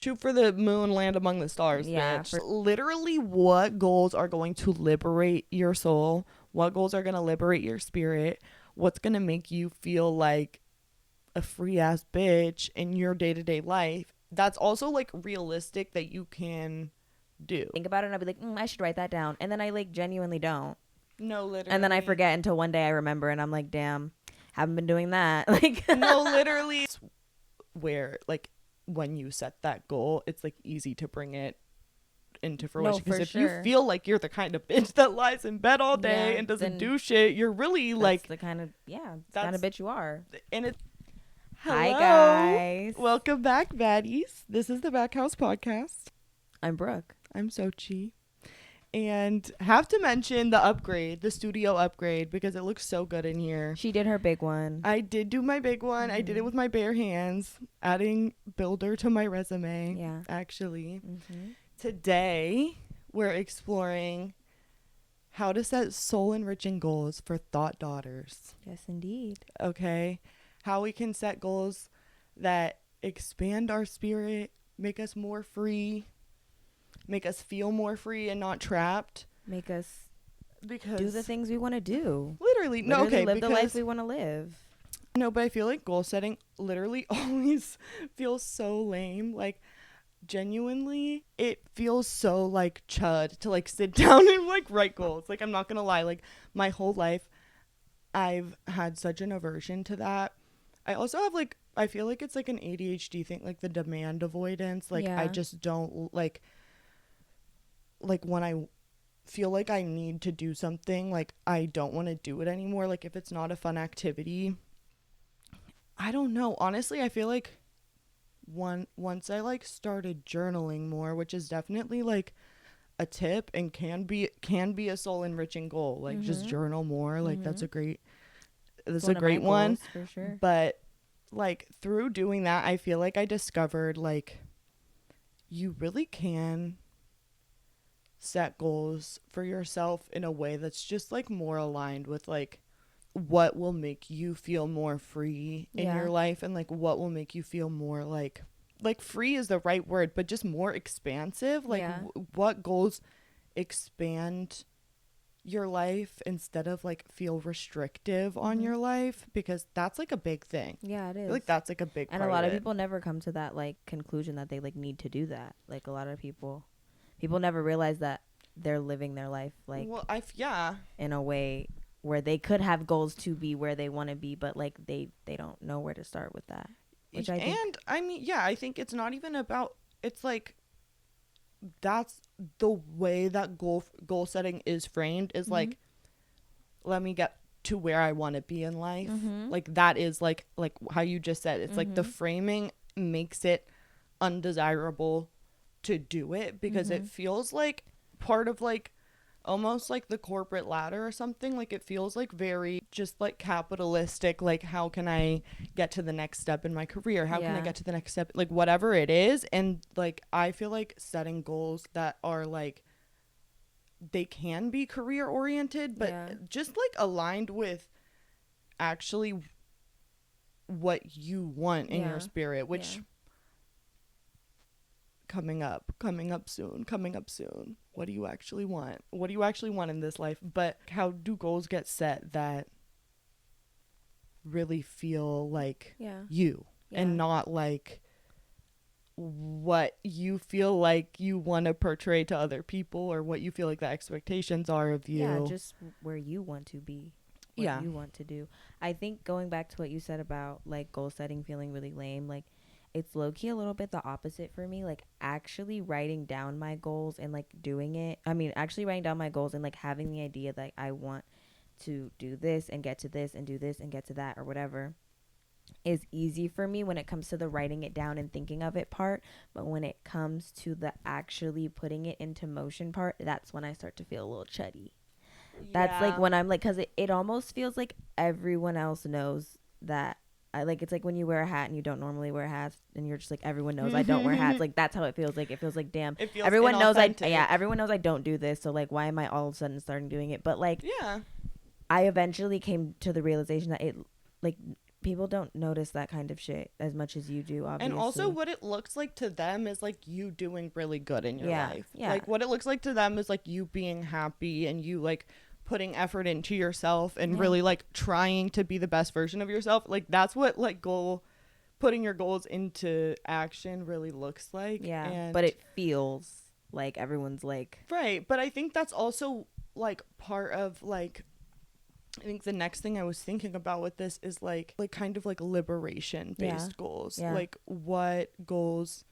Shoot for the moon, land among the stars, bitch. Literally, what goals are going to liberate your soul? What goals are going to liberate your spirit? What's going to make you feel like a free ass bitch in your day-to-day life? That's also like realistic that you can do. Think about it and I'll be like, I should write that down. And then I like genuinely don't. No, literally. And then I forget until one day I remember and I'm like, damn, haven't been doing that. Like, no, literally. Where like when you set that goal, it's like easy to bring it into fruition, because if you feel like you're the kind of bitch that lies in bed all day and doesn't do shit, you're really like the kind of kind of bitch you are. And it's Hi guys, welcome back, baddies. This is the Backhouse podcast. I'm Brooke. I'm Sochi. And have to mention the studio upgrade, because it looks so good in here. She did her big one. I did do my big one. I did it with my bare hands, adding builder to my resume. Yeah. Actually. Today, we're exploring how to set soul-enriching goals for thought daughters. Yes, indeed. Okay. How we can set goals that expand our spirit, make us more free, make us feel more free and not trapped. Make us do the things we want to do. Literally live the life we want to live. No, but I feel like goal setting literally always feels so lame. Like, genuinely, it feels so like chud to like sit down and like write goals. Like, I'm not gonna lie, like my whole life I've had such an aversion to that. I also have like, I feel like it's like an ADHD thing, like the demand avoidance. Like, I just don't like when I feel like I need to do something, like I don't want to do it anymore. Like, if it's not a fun activity, I don't know. Honestly, I feel like once I like started journaling more, which is definitely like a tip and can be a soul enriching goal. Like, just journal more. Like, that's a great one for sure. But like through doing that, I feel like I discovered like you really can set goals for yourself in a way that's just like more aligned with like what will make you feel more free in your life, and like what will make you feel more like free is the right word, but just more expansive. Like what goals expand your life instead of like feel restrictive on your life, because that's like a big thing. Yeah, it is. Like, that's like a big and part a lot of of people never come to that like conclusion that they like need to do that. Like, a lot of people never realize that they're living their life like in a way where they could have goals to be where they want to be, but like they don't know where to start with that. I think it's not even about, it's like that's the way that goal setting is framed, is like, let me get to where I want to be in life. Like, that is like how you just said, it's like the framing makes it undesirable to do it, because it feels like part of like almost like the corporate ladder or something. Like, it feels like very just like capitalistic, like how can I get to the next step in my career, how can I get to the next step, like whatever it is. And like I feel like setting goals that are like, they can be career oriented, but just like aligned with actually what you want in your spirit, which coming up soon. What do you actually want in this life? But how do goals get set that really feel like you and not like what you feel like you want to portray to other people, or what you feel like the expectations are of you? Yeah, just where you want to be, what you want to do. I think going back to what you said about like goal setting feeling really lame, like it's low-key a little bit the opposite for me. Like, actually writing down my goals and like doing it. I mean, actually writing down my goals and like having the idea that I want to do this and get to this and do this and get to that or whatever is easy for me when it comes to the writing it down and thinking of it part. But when it comes to the actually putting it into motion part, that's when I start to feel a little chuddy. That's like when I'm like, because it almost feels like everyone else knows that I like, it's like when you wear a hat and you don't normally wear hats and you're just like, everyone knows I don't wear hats. Like, that's how it feels. Like, it feels like, damn, everyone knows everyone knows I don't do this. So like, why am I all of a sudden starting doing it? But like, I eventually came to the realization that it like people don't notice that kind of shit as much as you do, obviously. And also what it looks like to them is like you doing really good in your life. Yeah. Like what it looks like to them is like you being happy and you like putting effort into yourself and really like trying to be the best version of yourself. Like that's what like putting your goals into action really looks like. Yeah. And but it feels like everyone's like, right. But I think that's also like part of like, I think the next thing I was thinking about with this is like kind of like liberation based goals. Like what goals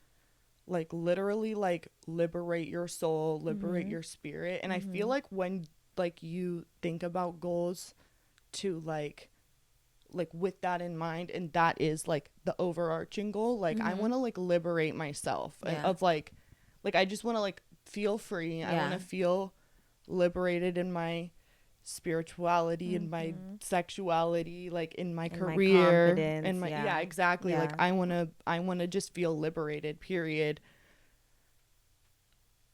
like literally like liberate your soul, liberate your spirit. And I feel like when like you think about goals to like with that in mind, and that is like the overarching goal, like I want to like liberate myself and of like I just want to like feel free. I want to feel liberated in my spirituality, in my sexuality, like in my career, and my exactly. Like I want to just feel liberated, period.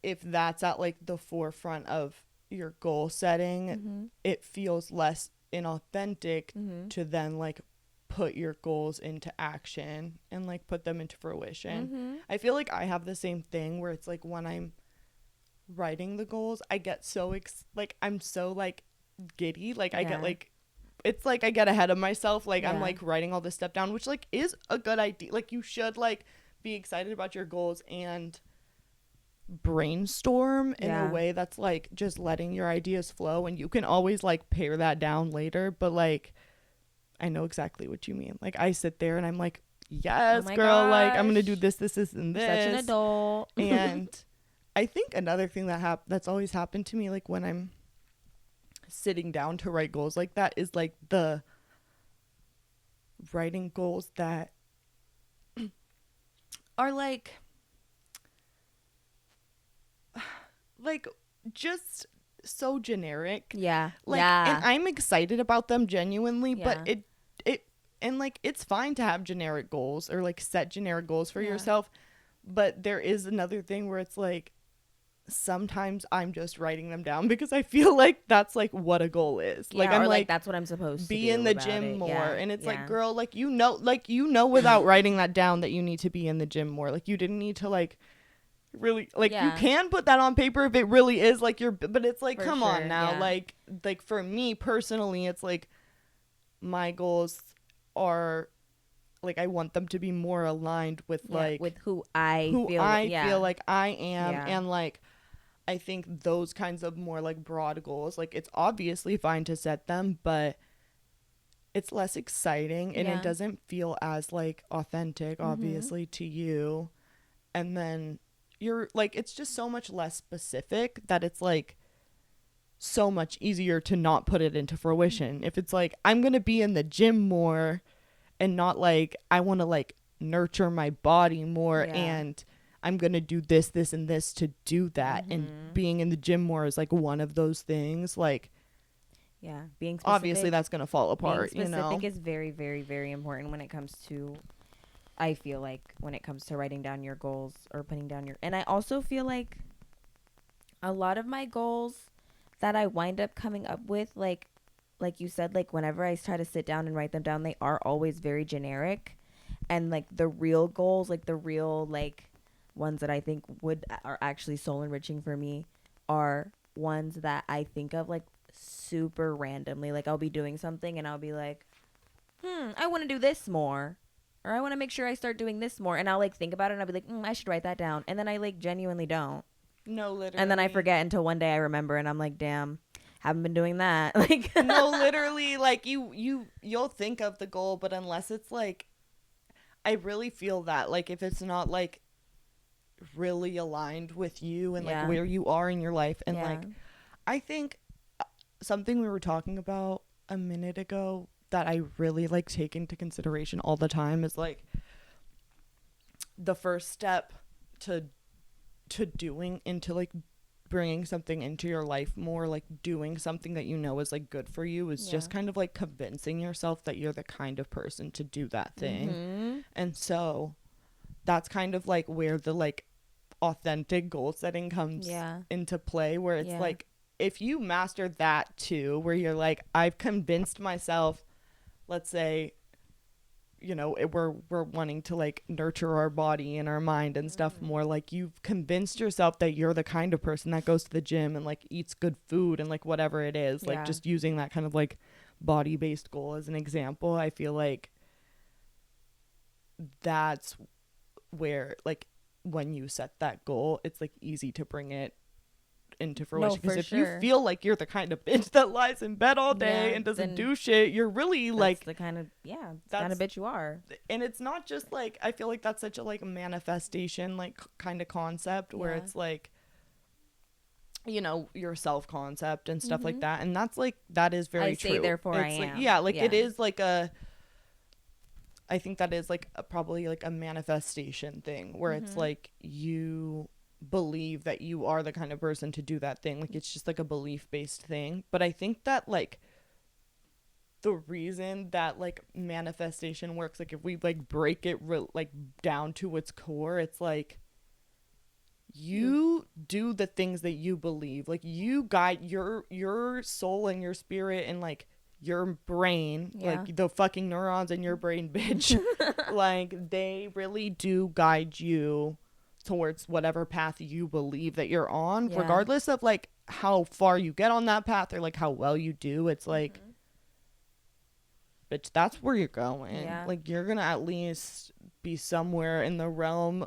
If that's at like the forefront of your goal setting, it feels less inauthentic to then like put your goals into action and like put them into fruition. I feel like I have the same thing where it's like when I'm writing the goals, I get so like I'm so like giddy, like I get like, it's like I get ahead of myself, like I'm like writing all this stuff down, which like is a good idea. Like you should like be excited about your goals and brainstorm in a way that's like just letting your ideas flow, and you can always like pare that down later. But like I know exactly what you mean. Like I sit there and I'm like, yes, girl, gosh, like I'm gonna do this and this. Such an adult. And I think another thing that's always happened to me, like when I'm sitting down to write goals like that, is like the writing goals that are like just so generic. Like and I'm excited about them genuinely, but it and like it's fine to have generic goals or like set generic goals for yourself, but there is another thing where it's like sometimes I'm just writing them down because I feel like that's like what a goal is. Like I'm like that's what I'm supposed to be do in the gym more. And it's like, girl, like you know without writing that down that you need to be in the gym more. Like you didn't need to like really like you can put that on paper if it really is like but it's like, come on now. Like for me personally, it's like my goals are like I want them to be more aligned with like with who I feel like I am. And like I think those kinds of more like broad goals, like it's obviously fine to set them, but it's less exciting and it doesn't feel as like authentic obviously to you. And then you're like, it's just so much less specific that it's like so much easier to not put it into fruition. If it's like I'm gonna be in the gym more and not like I want to like nurture my body more and I'm gonna do this and this to do that, and being in the gym more is like one of those things. Like being specific, obviously that's gonna fall apart. Being specific is very, very, very important when it comes to, I feel like when it comes to writing down your goals or putting down your, and I also feel like a lot of my goals that I wind up coming up with, like you said, like whenever I try to sit down and write them down, they are always very generic. And like the real goals, like the real like ones that I think are actually soul enriching for me are ones that I think of like super randomly. Like I'll be doing something and I'll be like, I want to do this more, or I want to make sure I start doing this more, and I'll like think about it and I'll be like, I should write that down, and then I like genuinely don't. No, literally. And then I forget until one day I remember and I'm like, damn, haven't been doing that. Like no, literally, like you'll think of the goal, but unless it's like, I really feel that like if it's not like really aligned with you and like where you are in your life, and like I think something we were talking about a minute ago that I really like take into consideration all the time is like the first step to doing into like bringing something into your life more, like doing something that you know is like good for you, is just kind of like convincing yourself that you're the kind of person to do that thing. And so that's kind of like where the like authentic goal setting comes into play, where it's like if you master that too, where you're like, I've convinced myself, let's say you know, we're wanting to like nurture our body and our mind and stuff more. Like you've convinced yourself that you're the kind of person that goes to the gym and like eats good food and like whatever it is, like just using that kind of like body based goal as an example. I feel like that's where like when you set that goal, it's like easy to bring it into fruition, because if you feel like you're the kind of bitch that lies in bed all day and doesn't do shit, you're really like the kind of kind of bitch you are. And it's not just like, I feel like that's such a like manifestation like kind of concept where it's like, you know, your self concept and stuff like that, and that's like, that is very true. Therefore it's I like, am. It is like a, I think that is like probably like a manifestation thing where it's like you believe that you are the kind of person to do that thing. Like it's just like a belief based thing. But I think that like the reason that like manifestation works, like if we like break it like down to its core, it's like you do the things that you believe. Like you guide your soul and your spirit and like your brain, like the fucking neurons in your brain, bitch. Like they really do guide you towards whatever path you believe that you're on, regardless of like how far you get on that path or like how well you do. It's like, bitch, that's where you're going. Like you're gonna at least be somewhere in the realm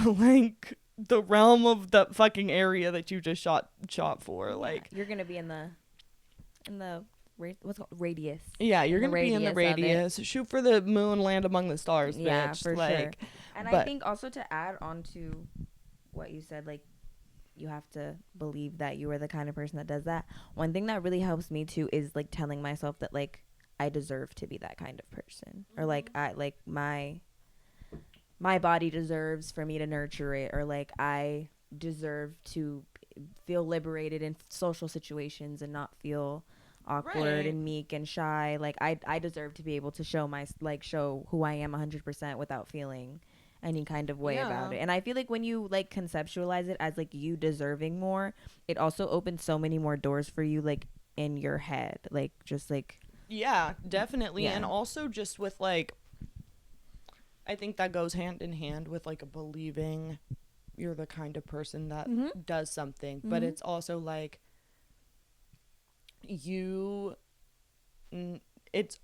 like the realm of the fucking area that you just shot for. Like you're gonna be in the what's it called, radius. You're gonna be in the radius. Shoot for the moon, land among the stars, bitch. For like, sure. And I think also to add on to what you said, like you have to believe that you are the kind of person that does that. One thing that really helps me too is like telling myself that like I deserve to be that kind of person, or like I like my body deserves for me to nurture it, or like I deserve to feel liberated in social situations and not feel awkward and meek and shy. Like I deserve to be able to show who I am 100% without feeling any kind of way about it. And I feel like when you like conceptualize it as like you deserving more, it also opens so many more doors for you, like in your head, like just like definitely. And also just with like, I think that goes hand in hand with like a believing you're the kind of person that does something, but it's also like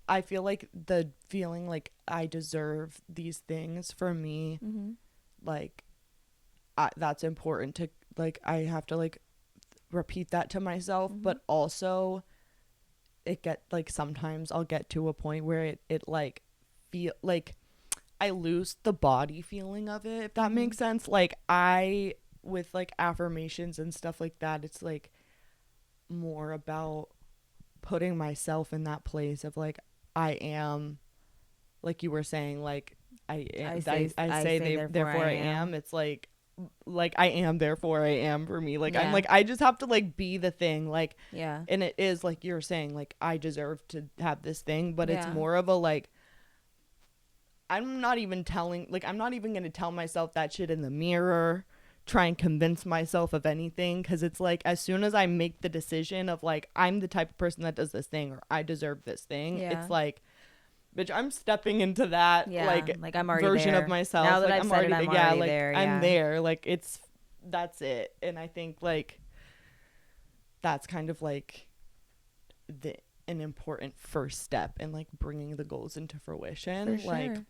I feel like the feeling like I deserve these things for me, like that's important to like, I have to like repeat that to myself, but also it get like sometimes I'll get to a point where it like feel like I lose the body feeling of it, if that makes sense. Like I, with like affirmations and stuff like that, it's like more about putting myself in that place of like, I am, like you were saying, like I say therefore I am. It's like I am therefore I am for me. Like I'm like, I just have to like be the thing, like and it is like you're saying, like I deserve to have this thing, but it's more of a like, I'm not even going to tell myself that shit in the mirror, try and convince myself of anything, because it's like as soon as I make the decision of like I'm the type of person that does this thing or I deserve this thing, it's like, bitch, I'm stepping into that like I'm already version of myself. Now that like I've said I'm already there. I'm there. Like that's it. And I think like that's kind of like an important first step in like bringing the goals into fruition. For like sure.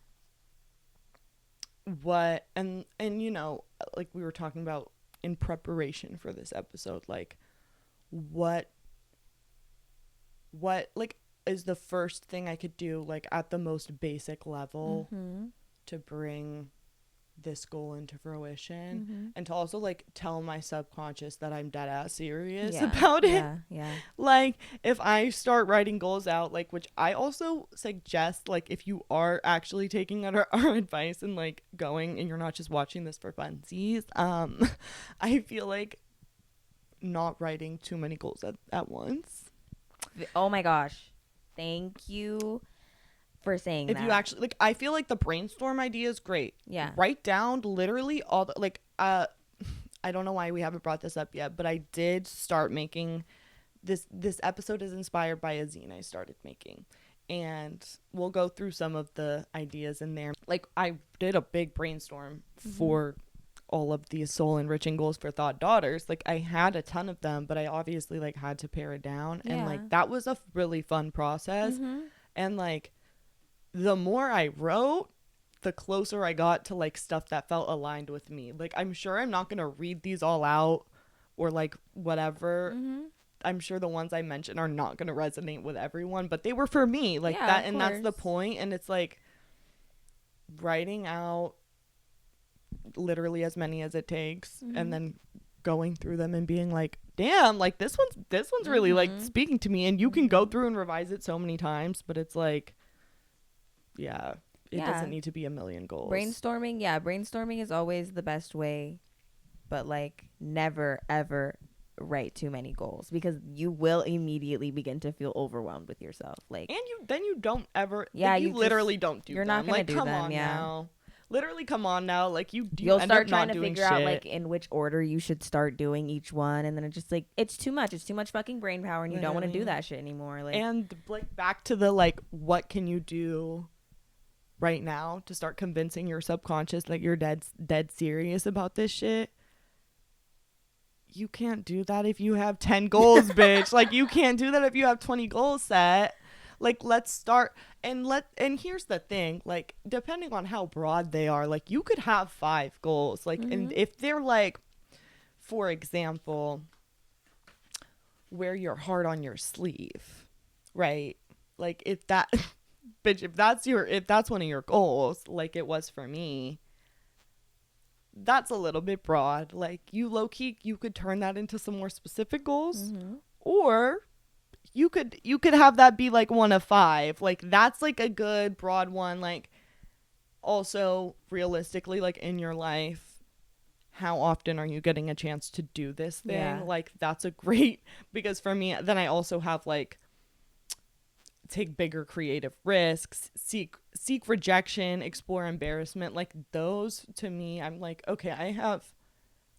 What and you know, like we were talking about in preparation for this episode, like what like is the first thing I could do like at the most basic level to bring this goal into fruition, and to also like tell my subconscious that I'm dead ass serious about it. Like if I start writing goals out, like, which I also suggest, like if you are actually taking our advice and like going and you're not just watching this for funsies, I feel like not writing too many goals at once. Oh my gosh, thank you for saying if that. You actually like, I feel like the brainstorm idea is great. Write down literally all the like I don't know why we haven't brought this up yet, but I did start making this episode is inspired by a zine I started making, and we'll go through some of the ideas in there. Like, I did a big brainstorm for all of these soul enriching goals for thought daughters. Like, I had a ton of them, but I obviously like had to pare it down. Yeah. And like that was a really fun process. And like the more I wrote, the closer I got to like stuff that felt aligned with me. Like, I'm sure I'm not gonna read these all out or like whatever. I'm sure the ones I mentioned are not gonna resonate with everyone, but they were for me. Like that, and that's the point. And it's like writing out literally as many as it takes, and then going through them and being like, damn, like this one's really like speaking to me. And you can go through and revise it so many times, but it's like, it doesn't need to be a million goals. Brainstorming is always the best way, but like never ever write too many goals, because you will immediately begin to feel overwhelmed with yourself. Like, and you don't ever, like, you literally don't do you're them. Not gonna like, do come them, on now. Literally, come on now. Like, you'll end start trying to figure out like in which order you should start doing each one, and then it's just like it's too much fucking brain power, and you don't want to do that shit anymore. Like, and like back to the like, what can you do right now to start convincing your subconscious that you're dead serious about this shit? You can't do that if you have 10 goals, bitch. Like, you can't do that if you have 20 goals set. Like, let's start. And here's the thing, like, depending on how broad they are, like, you could have 5 goals. Like, and if they're like, for example, wear your heart on your sleeve, right? Like, if that bitch, if that's one of your goals, like it was for me, that's a little bit broad. Like, you low-key, you could turn that into some more specific goals, or you could have that be like one of 5. Like, that's like a good broad one. Like, also realistically, like in your life, how often are you getting a chance to do this thing? Like, that's a great, because for me, then I also have like, take bigger creative risks, seek rejection, explore embarrassment. Like, those to me, I'm like, okay, I have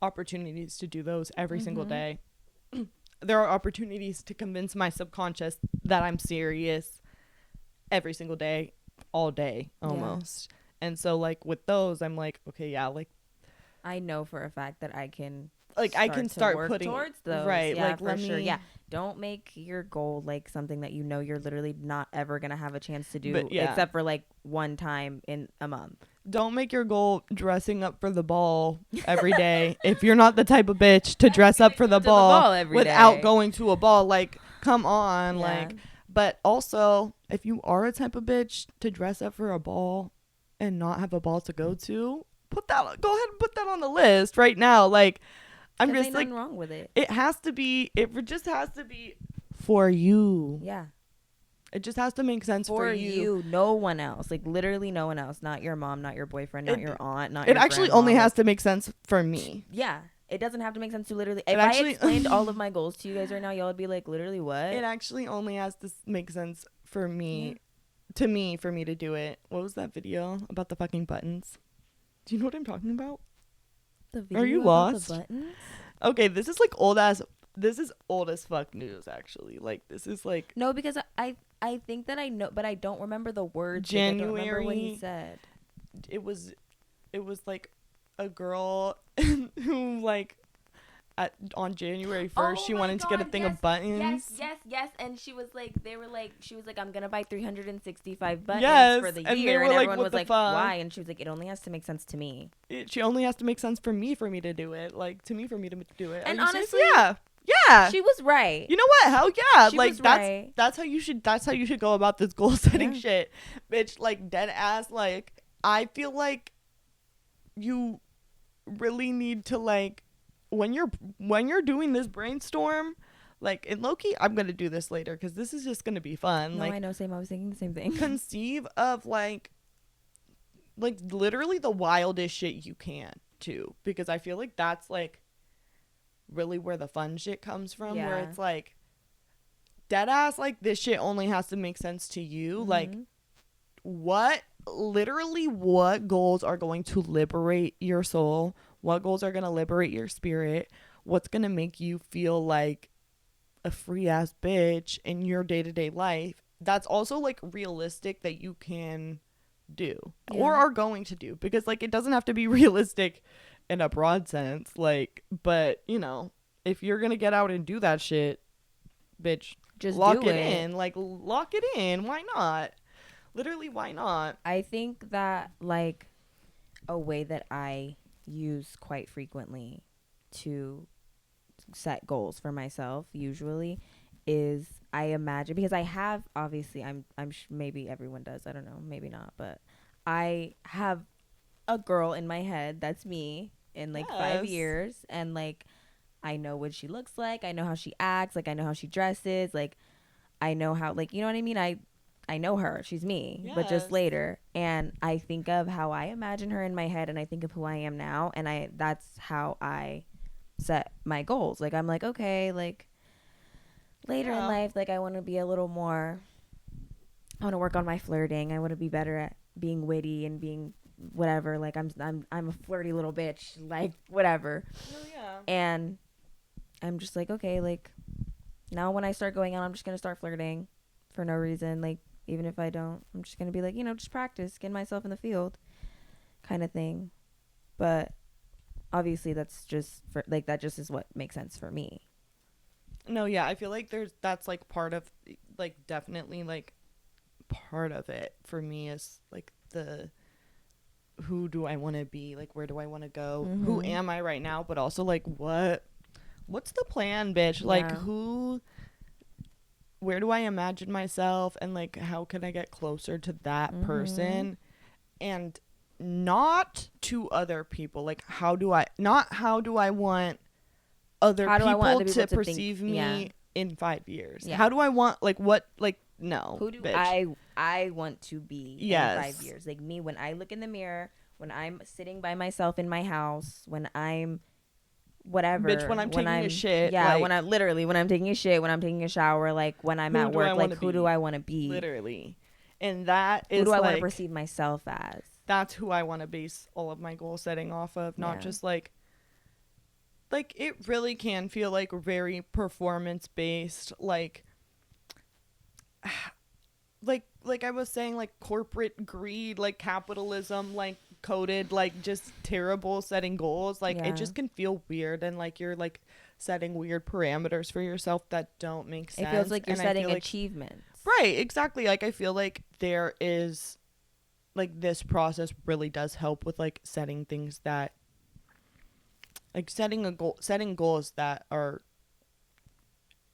opportunities to do those every single day. There are opportunities to convince my subconscious that I'm serious every single day, all day almost. And so like with those, I'm like, okay, like I know for a fact that I can start work putting towards those. Right. Yeah, like, for sure. Yeah. Don't make your goal like something that you know you're literally not ever gonna have a chance to do, except for like one time in a month. Don't make your goal dressing up for the ball every day. If you're not the type of bitch to dress up for the ball without going to a ball, like, come on. Like, but also, if you are a type of bitch to dress up for a ball and not have a ball to go to, go ahead and put that on the list right now. Like, I'm just like, nothing wrong with it. It just has to be for you. Yeah. It just has to make sense for you. No one else. Like, literally no one else. Not your mom, not your boyfriend, not your aunt, not your It actually only has to make sense for me. Yeah. It doesn't have to make sense to literally. If I explained all of my goals to you guys right now, y'all would be like, literally what? It actually only has to make sense for me, for me to do it. What was that video about the fucking buttons? Do you know what I'm talking about? The video Are you about lost? the buttons? Okay, this is like old as fuck news, actually. Like, this is like, no, because I think that I know, but I don't remember the words. January. Like, I don't remember what he said. It was like a girl who like on January 1st she wanted to get a thing of buttons. Yes. And she was like, I'm gonna buy 365 buttons for the year, and everyone was like, why? And she was like, it only has to make sense to me. She only has to make sense for me to do it. Like, to me, for me to do it. And honestly, yeah, she was right. You know what? Hell yeah. She like, was right. That's how you should go about this goal setting shit, bitch. Like, dead ass. Like, I feel like you really need to, like, when you're doing this brainstorm, like, in low-key, I'm gonna do this later because this is just gonna be fun. No, like, I know, same. I was thinking the same thing. Conceive of like literally the wildest shit you can too, because I feel like that's like really where the fun shit comes from, where it's like dead ass, like, this shit only has to make sense to you. Like, what goals are going to liberate your soul? What goals are going to liberate your spirit? What's going to make you feel like a free ass bitch in your day-to-day life? that's also like realistic that you can do Yeah. or are going to do, because like it doesn't have to be realistic in a broad sense, like, but you know, if you're gonna get out and do that shit, bitch, Just lock do it it. in, like lock it in, why not, literally why not. I think that like a way that I use quite frequently to set goals for myself usually is I imagine, because I have, obviously maybe everyone does, I don't know, maybe not, but I have a girl in my head that's me in like 5 Yes. years, and like I know what she looks like, I know how she acts, like I know how she dresses, like I know how, like, you know what I mean, I know her, she's me, but just Yes. later, and I think of how I imagine her in my head, and I think of who I am now, and that's how I set my goals. Like I'm like, okay, like later in life, like I want to be a little more, I want to work on my flirting, I want to be better at being witty and being whatever, like I'm a flirty little bitch, like whatever. Oh, yeah. And I'm just like, okay, like now when I start going out, I'm just gonna start flirting for no reason, like even if I don't, I'm just gonna be like, you know, just practice, get myself in the field kind of thing. But obviously that's just for like, that just is what makes sense for me. No, yeah, I feel like that's like part of, like definitely like part of it for me is like the who do I want to be, like where do I want to go, who am I right now, but also like what's the plan, bitch, like where do I imagine myself, and like how can I get closer to that person, and not to other people, like how do I want other people to perceive me in 5 years, how do I want, like what, like no, who do bitch. I want to be in 5 years, like me when I look in the mirror, when I'm sitting by myself in my house, when I'm whatever, bitch, when I'm taking a shit, yeah, like, when I'm literally, when I'm taking a shit, when I'm taking a shower, like when I'm at work, like who do I want to be, literally, and that is who do I want to like, perceive myself as, that's who I want to base all of my goal setting off of, not just like it really can feel like very performance based, like I was saying, like corporate greed, like capitalism, like coded, like just terrible setting goals, like it just can feel weird, and like you're like setting weird parameters for yourself that don't make sense. It feels like you're setting like, achievements. right, exactly, like I feel like there is like this process really does help with like setting things that, like setting goals that are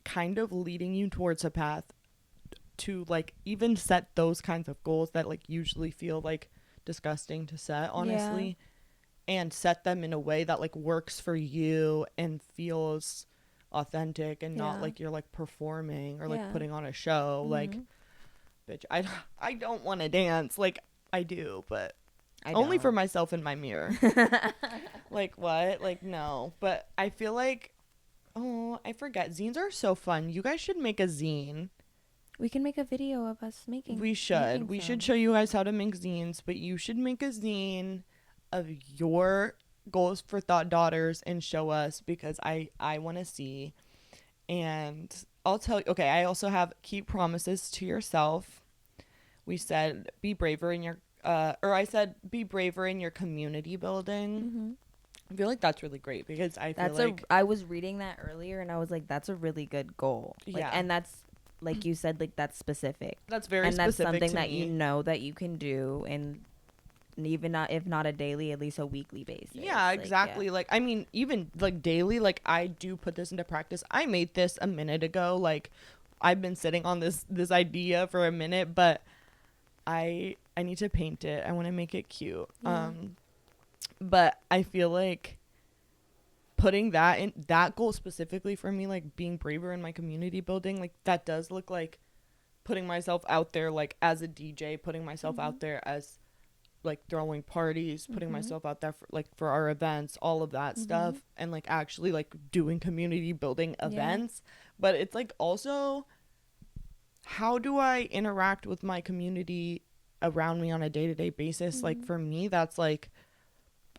kind of leading you towards a path to like even set those kinds of goals that like usually feel like disgusting to set, honestly, and set them in a way that like works for you and feels authentic, and not like you're like performing or like putting on a show, like bitch, I don't want to dance, like I do, but only for myself in my mirror. Like what, like no, but I feel like, oh, I forget, zines are so fun, you guys should make a zine. We can make a video of us making. We should show you guys how to make zines, but you should make a zine of your goals for Thought Daughters and show us, because I want to see. And I'll tell you, okay, I also have keep promises to yourself. We said be braver in your or I said be braver in your community building. I feel like that's really great, because I feel like I was reading that earlier and I was like, that's a really good goal. Like, and that's, like you said, like that's specific. That's very and specific, that's something to that me. You know that you can do, and even not, if not a daily, at least a weekly basis. Yeah, exactly. Like I mean, even like daily, like I do put this into practice. I made this a minute ago. Like I've been sitting on this idea for a minute, but I need to paint it. I want to make it cute. But I feel like putting that in, that goal specifically for me, like being braver in my community building, like that does look like putting myself out there, like as a DJ, putting myself out there as like throwing parties, putting myself out there for, like for our events, all of that stuff, and like actually like doing community building events. But it's like also, how do I interact with my community around me on a day-to-day basis? Like for me, that's like,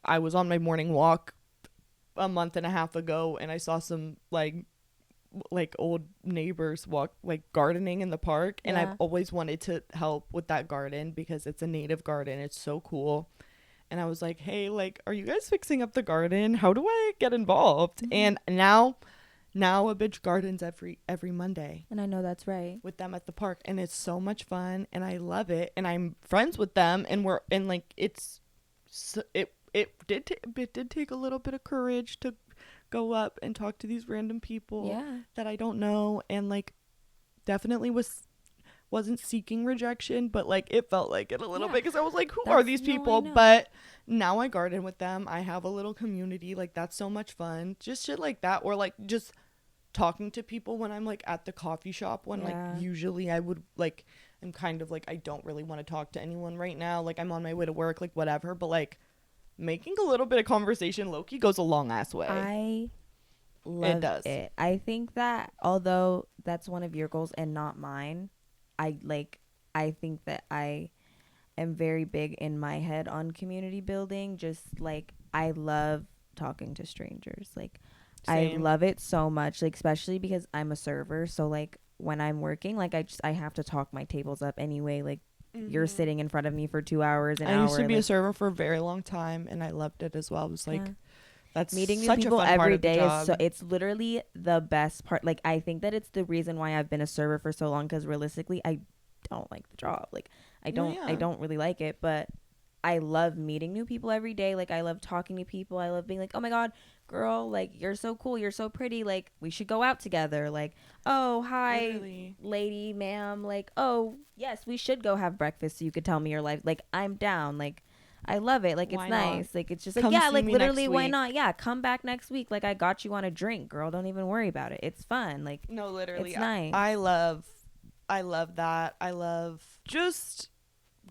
I was on my morning walk a month and a half ago and I saw some like like old neighbors walk like gardening in the park, and I've Yeah. always wanted to help with that garden because it's a native garden. It's so cool. And I was like, hey, like, are you guys fixing up the garden? How do I get involved? And now a bitch gardens every Monday And I know that's right. with them at the park, and it's so much fun, and I love it, and I'm friends with them, and we're and like it's so, it did take a little bit of courage to go up and talk to these random people Yeah. that I don't know, and like definitely wasn't seeking rejection, but like it felt like it a little bit because I was like, who are these people? But now I garden with them. I have a little community. Like that's so much fun. Just shit like that, or like just talking to people when I'm like at the coffee shop when like usually I would like I'm kind of like I don't really want to talk to anyone right now. Like I'm on my way to work, like whatever, but like making a little bit of conversation low-key goes a long ass way. I love it. I think that although that's one of your goals and not mine, I think that I am very big in my head on community building. Just like I love talking to strangers. Like Same. I love it so much, like especially because I'm a server, so like when I'm working, like I have to talk my tables up anyway. Like you're sitting in front of me for 2 hours an hour. I used to be a server for a very long time, and I loved it as well. It was like that's meeting new such people a fun every part of the day job. is so it's literally the best part. Like I think that it's the reason why I've been a server for so long, because realistically I don't like the job. Like I don't really like it, but I love meeting new people every day. Like I love talking to people. I love being like, oh my god, girl, like you're so cool, you're so pretty, like we should go out together. Like, oh hi, Literally. lady, ma'am, like, oh yes, we should go have breakfast so you could tell me your life. Like I'm down. Like I love it. Like Why it's not? nice. Like it's just like, Come yeah, see like me literally, next why week. not? Yeah, come back next week. Like I got you on a drink, girl. Don't even worry about it. It's fun. Like No, literally. it's nice. I love that. I love just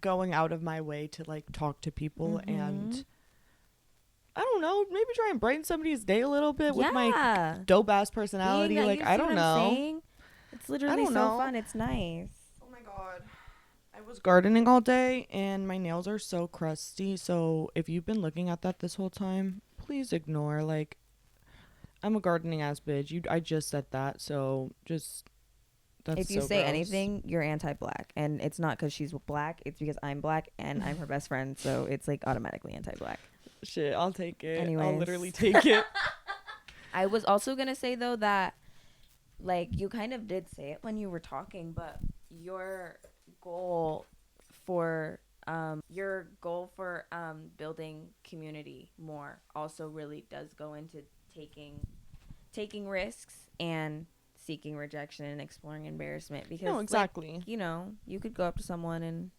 going out of my way to like talk to people and I don't know, maybe try and brighten somebody's day a little bit with my dope ass personality. Like I don't know. It's literally so fun. It's nice. Oh my god. I was gardening all day and my nails are so crusty. So if you've been looking at that this whole time, please ignore. Like I'm a gardening ass bitch. I just said that. So just that's if you so say gross. anything, you're anti-black, and it's not because she's black. It's because I'm black and I'm her best friend. So it's like automatically anti-black. Shit, I'll take it. Anyways. I'll literally take it. I was also gonna say though that, like, you kind of did say it when you were talking, but your goal for building community more also really does go into taking risks and seeking rejection and exploring embarrassment, because no, exactly. like, you know, you could go up to someone and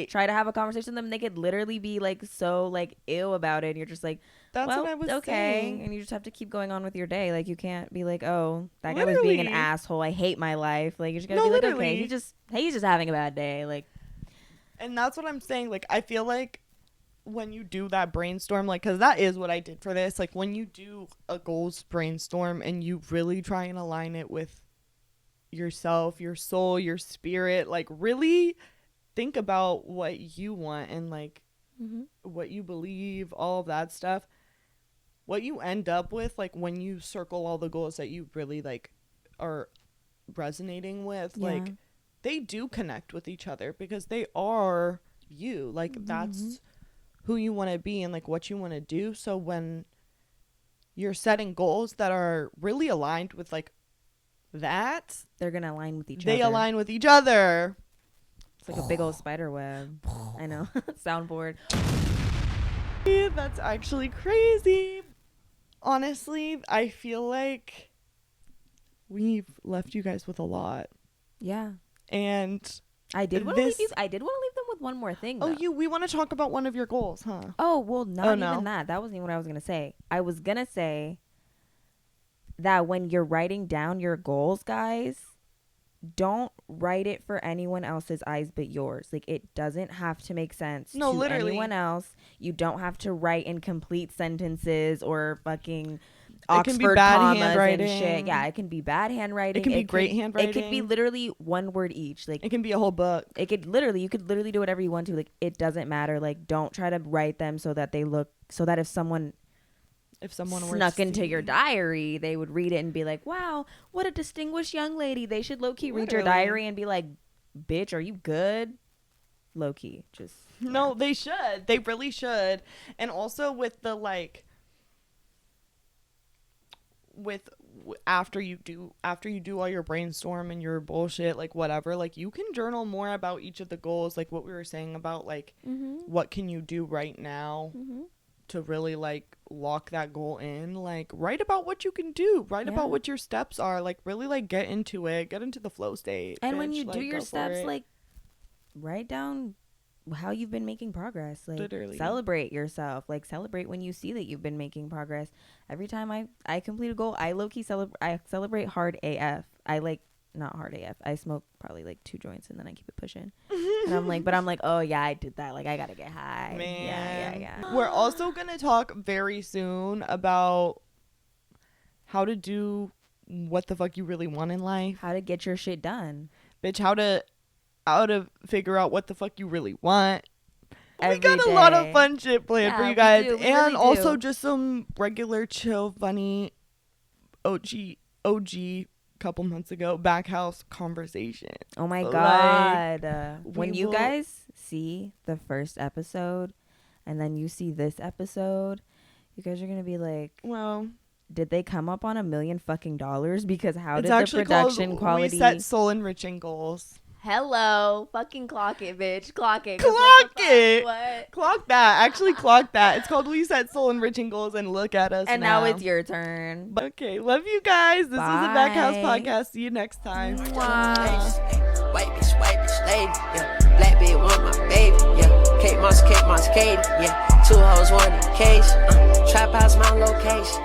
try to have a conversation with them, and they could literally be like so like ill about it, and you're just like, that's well, what I was okay saying. And you just have to keep going on with your day. Like you can't be like, oh, that guy was being an asshole, I hate my life. Like you just gotta be like, okay, he's just having a bad day. Like, and that's what I'm saying. Like I feel like when you do that brainstorm, like, because that is what I did for this, like when you do a goals brainstorm and you really try and align it with yourself, your soul, your spirit, like really think about what you want and like what you believe, all of that stuff, what you end up with, like when you circle all the goals that you really like are resonating with, like they do connect with each other because they are you, like that's who you want to be and like what you want to do. So when you're setting goals that are really aligned with like that, they're gonna align with each other. They align with each other. It's like a big old spider web. I know. Soundboard. Yeah, that's actually crazy. Honestly, I feel like we've left you guys with a lot. Yeah. And I did want to leave them with one more thing, though. We want to talk about one of your goals, huh? Oh, well, not even that. That wasn't even what I was going to say. I was going to say that when you're writing down your goals, guys, don't write it for anyone else's eyes but yours. Like, it doesn't have to make sense to anyone else. You don't have to write in complete sentences or fucking Oxford commas and shit. Yeah, it can be bad handwriting. It can be great handwriting. It could be literally one word each. Like, it can be a whole book. You could literally do whatever you want to. Like, it doesn't matter. Like, don't try to write them so that they look, so that if someone if someone were snuck into your diary, they would read it and be like, wow, what a distinguished young lady. They should low-key read your diary and be like, bitch, are you good? Low-key, just no, they should. They really should. And also with the like, after you do all your brainstorm and your bullshit, like whatever, like you can journal more about each of the goals, like what we were saying about like what can you do right now to really like lock that goal in. Like write about what you can do, write about what your steps are, like really like get into the flow state. And bitch. when you like, do your steps, like write down how you've been making progress. Like literally celebrate yourself, like celebrate when you see that you've been making progress. Every time I complete a goal, I low-key celebrate hard AF. I like not hard AF, I smoke probably like 2 joints and then I keep it pushing. And I'm like, oh yeah, I did that, like I gotta get high. Man, yeah. We're also gonna talk very soon about how to do what the fuck you really want in life, how to get your shit done, bitch, how to figure out what the fuck you really want. We got day. A lot of fun shit planned for you guys. We and really also just some regular chill funny OG couple months ago Backhouse conversation. Oh my god, when you guys see the first episode and then you see this episode, you guys are gonna be like, well, did they come up on $1 million fucking dollars? Because how did the production quality? We set soul enriching goals. Hello, fucking clock it, bitch. Clock it. Clock it. What? Clock that. Actually, clock that. It's called We Set Soul Enriching Goals, and look at us and now it's your turn. Okay, love you guys. This is the Backhouse podcast. See you next time. White bitch, lady, yeah. Black bitch want my baby, yeah. Cake monster, Katie, yeah. 2 hoes, 1 in the case, trap house, my location,